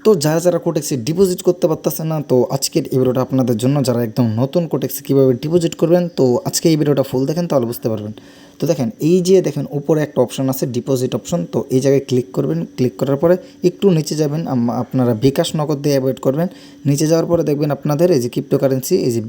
তো যারা কোটেক্সে ডিপোজিট করতে পারতেছেন না, তো আজকের এই ভিডিওটা আপনাদের জন্য, যারা একদম নতুন কোটেক্সে কীভাবে ডিপোজিট করবেন, তো আজকে এই ভিডিওটা ফুল দেখেন তাহলে বুঝতে পারবেন। তো দেখেন, এই যে দেখেন উপরে একটা অপশন আছে ডিপোজিট অপশন, তো এই জায়গায় ক্লিক করবেন। ক্লিক করার পরে একটু নিচে যাবেন, আপনারা বিকাশ নগদ দিয়ে অ্যাভয়েড করবেন। নিচে যাওয়ার পরে দেখবেন আপনাদের এই যে ক্রিপ্টোকারেন্সি, এই যে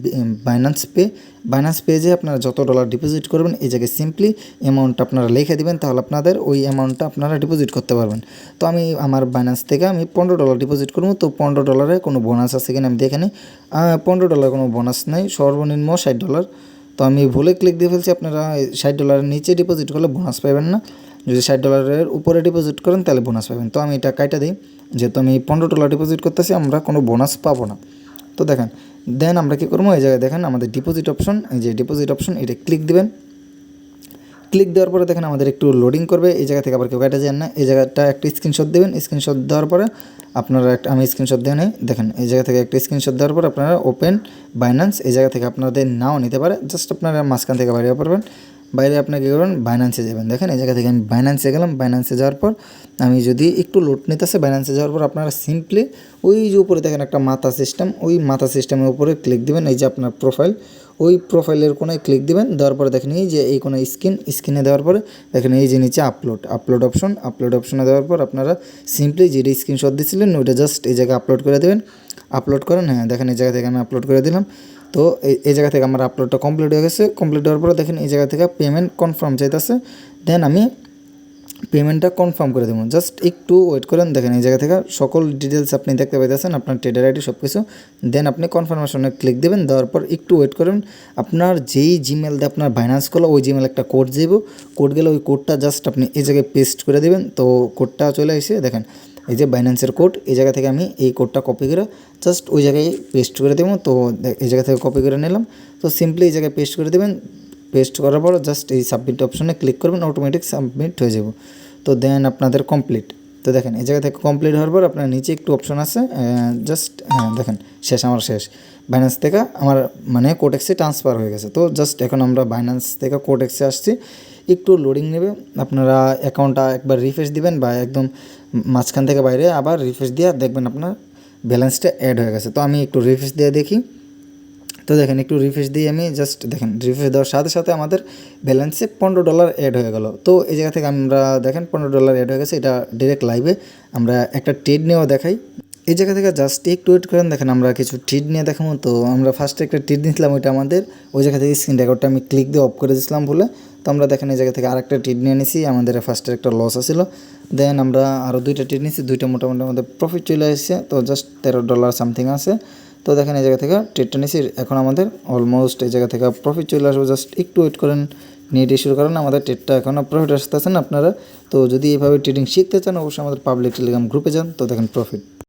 বাইন্যান্স পেজে আপনারা যত ডলার ডিপোজিট করবেন এই জায়গায় সিম্পলি অ্যামাউন্ট আপনারা লিখে দিবেন, তাহলে আপনাদের ওই অ্যামাউন্টটা আপনারা ডিপোজিট করতে পারবেন। তো আমি আমার বাইন্যান্স থেকে আমি $15 ডিপোজিট করবো। তো $15 কোনো বোনাস আছে কিনা আমি দেখে নিই। $15 কোনো বোনাস নেই, সর্বনিম্ন $60। তো আমি ভুলে ক্লিক দিয়ে ফেলছি। আপনারা $60 নিচে ডিপোজিট করলে বোনাস পাবেন না, যদি $60 উপরে ডিপোজিট করেন তাহলে বোনাস পাবেন। তো আমি এটা কাইটা দিই, যেহেতু আমি $15 ডিপোজিট করতেছি, আমরা কোনো বোনাস পাবো না। তো দেখেন, দেন আমরা কী করবো, এই জায়গায় দেখেন আমাদের ডিপোজিট অপশন, এই যে ডিপোজিট অপশন, এটা ক্লিক দিবেন। ক্লিক দেওয়ার পরে দেখেন আমাদের একটু লোডিং করবে। এই জায়গা থেকে আবার কেউ কাটা যান না, এই জায়গাটা একটা স্ক্রিনশট দেবেন। স্ক্রিনশট দেওয়ার পরে আপনারা আমি স্ক্রিনশট দিয়ে নেই। দেখেন এই জায়গা থেকে একটা স্ক্রিনশট দেওয়ার পর আপনারা ওপেন বাইন্যান্স, এই জায়গা থেকে আপনাদের নাও নিতে পারে, জাস্ট আপনারা মাঝখান থেকে বাইরে পারবেন। বাইরে আপনার কী করবেন, বাইন্যান্সে যাবেন। দেখেন এই জায়গা থেকে আমি বাইন্যান্সে গেলাম। বাইন্যান্সে যাওয়ার পর আমি যদি একটু লোড নিতেছে, বাইন্যান্সে যাওয়ার পর আপনারা সিম্পলি ওই যে উপরে দেখেন একটা মাথা সিস্টেম, ওই মাথা সিস্টেমের উপরে ক্লিক দিবেন। এই যে আপনার প্রোফাইল, ওই প্রোফাইলের কোনায় ক্লিক দিবেন। দেওয়ার পরে দেখেন এই যে এই কোনো স্ক্রিনে দেওয়ার পরে দেখেন এই যে নিচে আপলোড অপশনে দেওয়ার পর আপনারা সিম্পলি যেটা স্ক্রিনশট দিয়েছিলেন ওইটা জাস্ট এই জায়গায় আপলোড করে দেবেন। আপলোড করেন, হ্যাঁ দেখেন এই জায়গা থেকে আমি আপলোড করে দিলাম। তো এই জায়গা থেকে আমার আপলোডটা কমপ্লিট হয়ে গেছে। কমপ্লিট হওয়ার পরে দেখেন এই জায়গা থেকে পেমেন্ট কনফার্ম চাইতেছে। দেন আমি পেমেন্টটা কনফার্ম করে দেবো, জাস্ট একটু ওয়েট করেন। দেখেন এই জায়গা থেকে সকল ডিটেলস আপনি দেখতে পাইতেছেন, আপনার ট্রেডার আইডি সব কিছু। দেন আপনি কনফার্মেশনে ক্লিক দেবেন। দেওয়ার পর একটু ওয়েট করেন। আপনার যেই জিমেল দিয়ে আপনার বাইন্যান্স করলো ওই জিমেল একটা কোড যাব, কোড গেলে ওই কোডটা জাস্ট আপনি এই জায়গায় পেস্ট করে দেবেন। তো কোডটা চলে এসে দেখেন এই যে বাইন্যান্সের কোড, এই জায়গা থেকে আমি এই কোডটা কপি করে জাস্ট ওই জায়গায় পেস্ট করে দেবো। তো এই জায়গা থেকে কপি করে নিলাম। তো সিম্পলি এই জায়গায় পেস্ট করে দেবেন। পেস্ট করার পর জাস্ট এই সাবমিট অপশনে ক্লিক করবেন, অটোমেটিক সাবমিট হয়ে যাব। তো দেন আপনাদের কমপ্লিট। তো দেখেন এই জায়গা থেকে কমপ্লিট হওয়ার পর আপনার নিচে একটু অপশন আছে, জাস্ট হ্যাঁ দেখেন আমার শেষ। বাইন্যান্স থেকে আমার মানে কোটেক্সে ট্রান্সফার হয়ে গেছে। তো জাস্ট এখন আমরা বাইন্যান্স থেকে কোটেক্সে আসছি, একটু লোডিং নেবে। আপনারা অ্যাকাউন্টটা একবার রিফ্রেশ দিবেন বা একদম মাঝখান থেকে বাইরে আবার রিফ্রেশ দিয়ে দেখবেন আপনার ব্যালেন্সটা অ্যাড হয়ে গেছে। তো আমি একটু রিফ্রেশ দিয়ে দেখি। তো দেখেন একটু রিফ্রেশ দিয়ে আমি জাস্ট দেখেন রিফ্রেশ দেওয়ার সাথে সাথে আমাদের ব্যালেন্সে $15 অ্যাড হয়ে গেল। তো এই জায়গা থেকে আমরা দেখেন $15 অ্যাড হয়ে গেছে। এটা ডিরেক্ট লাইভে আমরা একটা ট্রেড নেওয়া দেখাই। এই জায়গা থেকে জাস্ট একটু ওয়েট করেন। দেখেন আমরা কিছু ট্রেড নিয়ে দেখাবো। তো আমরা ফার্স্টে একটা ট্রেড নিয়েছিলাম, ওইটা আমাদের ওই জায়গা থেকে স্ক্রিন রেকর্ডটা আমি ক্লিক দিয়ে অফ করে দিয়েছিলাম বলে। তো আমরা দেখেন এই জায়গা থেকে আরেকটা ট্রেড নিয়ে নিয়েছি, আমাদের ফার্স্টের একটা লস আসছিল। দেন আমরা আরও দুইটা ট্রেড নিয়েছি, দুইটা মোটামুটি আমাদের প্রফিট চলে এসেছে। তো জাস্ট $13 সামথিং আছে। তো দেখেন এই জায়গা থেকে ট্রেডটা নিয়েছি, এখন আমাদের অলমোস্ট এই জায়গা থেকে প্রফিট চলে আসবে। জাস্ট একটু ওয়েট করেন, নেট ইস্যুর কারণে আমাদের ট্রেডটা এখনও প্রফিট আসতেছেন আপনারা। তো যদি এইভাবে ট্রেডিং শিখতে চান অবশ্যই আমাদের পাবলিক টেলিগ্রাম গ্রুপে যান। তো দেখেন প্রফিট।